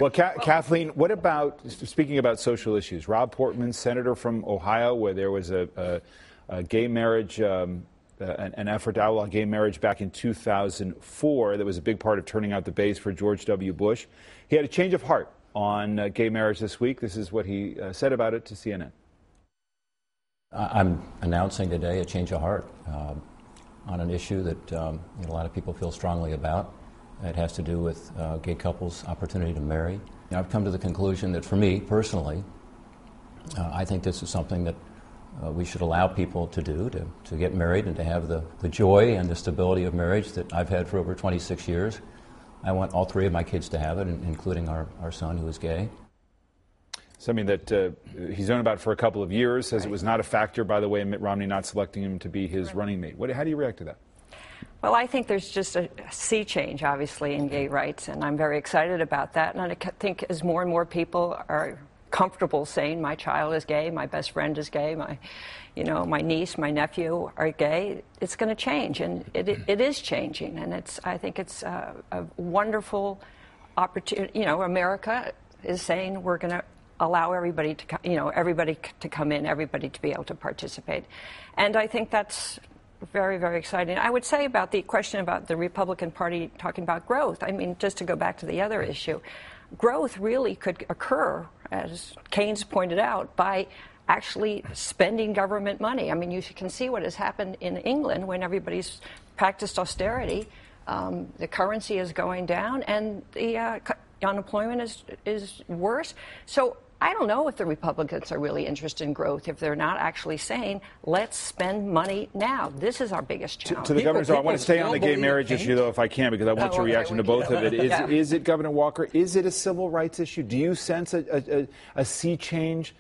Well, Kathleen, what about, speaking about social issues, Rob Portman, senator from Ohio, where there was a gay marriage, an effort to outlaw gay marriage back in 2004 that was a big part of turning out the base for George W. Bush. He had a change of heart on gay marriage this week. This is what he said about it to CNN. I'm announcing today a change of heart on an issue that a lot of people feel strongly about. It has to do with gay couples' opportunity to marry. Now, I've come to the conclusion that for me, personally, I think this is something that we should allow people to do, to get married and to have the joy and the stability of marriage that I've had for over 26 years. I want all three of my kids to have it, including our son, who is gay. Something that he's known about for a couple of years, says it was not a factor, by the way, in Mitt Romney not selecting him to be his running mate. How do you react to that? Well, I think there's just a sea change, obviously, in gay rights, and I'm very excited about that. And I think as more and more people are comfortable saying my child is gay, my best friend is gay, my niece, my nephew are gay, it's going to change, and it is changing. And I think it's a wonderful opportunity. America is saying we're going to allow everybody to come in, everybody to be able to participate, and I think that's very, very exciting. I would say about the question about the Republican Party talking about growth, I mean, just to go back to the other issue, growth really could occur, as Keynes pointed out, by actually spending government money. I mean, you can see what has happened in England when everybody's practiced austerity. The currency is going down and the unemployment is worse. So I don't know if the Republicans are really interested in growth if they're not actually saying, let's spend money now. This is our biggest challenge. To the governor's, I want to stay on the gay marriage issue, though, if I can, because I want your reaction to both of it. Is it, Governor Walker, is it a civil rights issue? Do you sense a sea change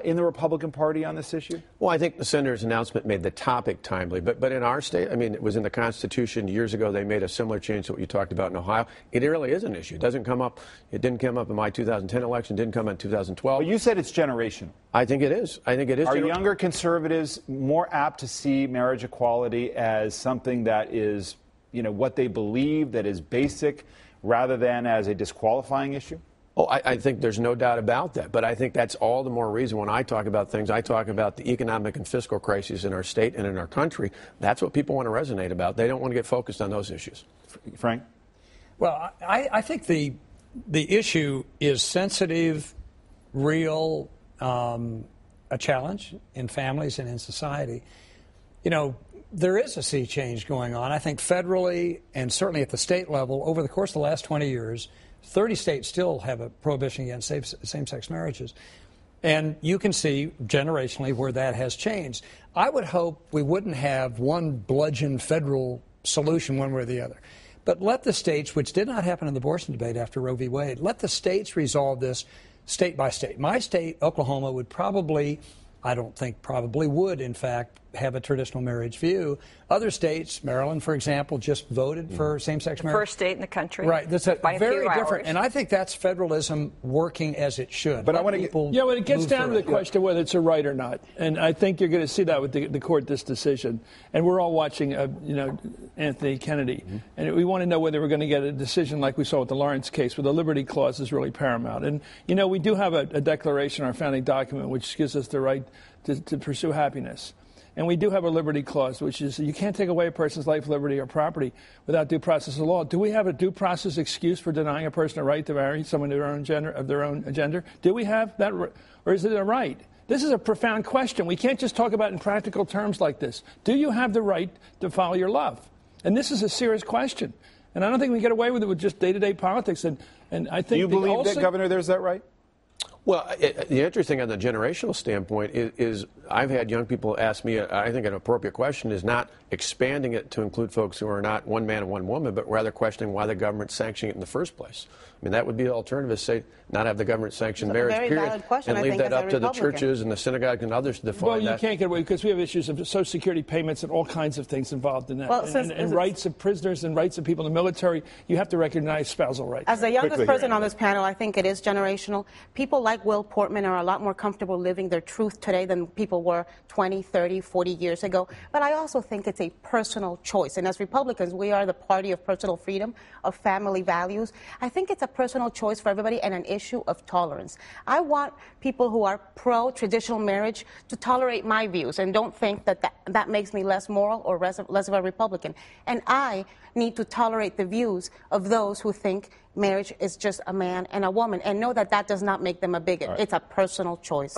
in the Republican Party on this issue? Well, I think the senator's announcement made the topic timely. But in our state, I mean, it was in the Constitution. Years ago, they made a similar change to what you talked about in Ohio. It really is an issue. It didn't come up in my 2010 election. Didn't come in 2012. But you said it's generational. I think it is. Are younger conservatives more apt to see marriage equality as something that is, what they believe, that is basic, rather than as a disqualifying issue? Oh, I think there's no doubt about that. But I think that's all the more reason when I talk about things, I talk about the economic and fiscal crises in our state and in our country. That's what people want to resonate about. They don't want to get focused on those issues. Frank? Well, I think the issue is sensitive, real, a challenge in families and in society. There is a sea change going on. I think federally and certainly at the state level, over the course of the last 20 years, 30 states still have a prohibition against same-sex marriages. And you can see generationally where that has changed. I would hope we wouldn't have one bludgeon federal solution one way or the other. But let the states, which did not happen in the abortion debate after Roe v. Wade, let the states resolve this state by state. My state, Oklahoma, would probably, in fact, have a traditional marriage view. Other states, Maryland, for example, just voted for same-sex marriage. First state in the country. Right. That's very different. And I think that's federalism working as it should. But when it gets down to the question of whether it's a right or not, and I think you're going to see that with the court, this decision. And we're all watching, Anthony Kennedy. Mm-hmm. And we want to know whether we're going to get a decision like we saw with the Lawrence case, where the Liberty Clause is really paramount. And, we do have a declaration, our founding document, which gives us the right to pursue happiness. And we do have a liberty clause, which is you can't take away a person's life, liberty, or property without due process of law. Do we have a due process excuse for denying a person a right to marry someone of their own gender? Do we have that, or is it a right? This is a profound question. We can't just talk about it in practical terms like this. Do you have the right to follow your love? And this is a serious question. And I don't think we get away with it with just day-to-day politics. And I think do you believe that, Governor, there's that right? Well, the interesting on the generational standpoint is I've had young people ask me, I think an appropriate question is not expanding it to include folks who are not one man and one woman, but rather questioning why the government's sanctioning it in the first place. I mean, that would be the alternative, say, not have the government sanction marriage, period, and leave that up to the churches and the synagogue and others to define that. Well, you can't get away because we have issues of Social Security payments and all kinds of things involved in that. Well, and rights of prisoners and rights of people in the military. You have to recognize spousal rights. As the youngest person on this panel, I think it is generational. People like like Will Portman, are a lot more comfortable living their truth today than people were 20, 30, 40 years ago. But I also think it's a personal choice. And as Republicans, we are the party of personal freedom, of family values. I think it's a personal choice for everybody and an issue of tolerance. I want people who are pro-traditional marriage to tolerate my views and don't think that makes me less moral or less of a Republican. And I need to tolerate the views of those who think marriage is just a man and a woman, and know that does not make them a bigot. Right. It's a personal choice.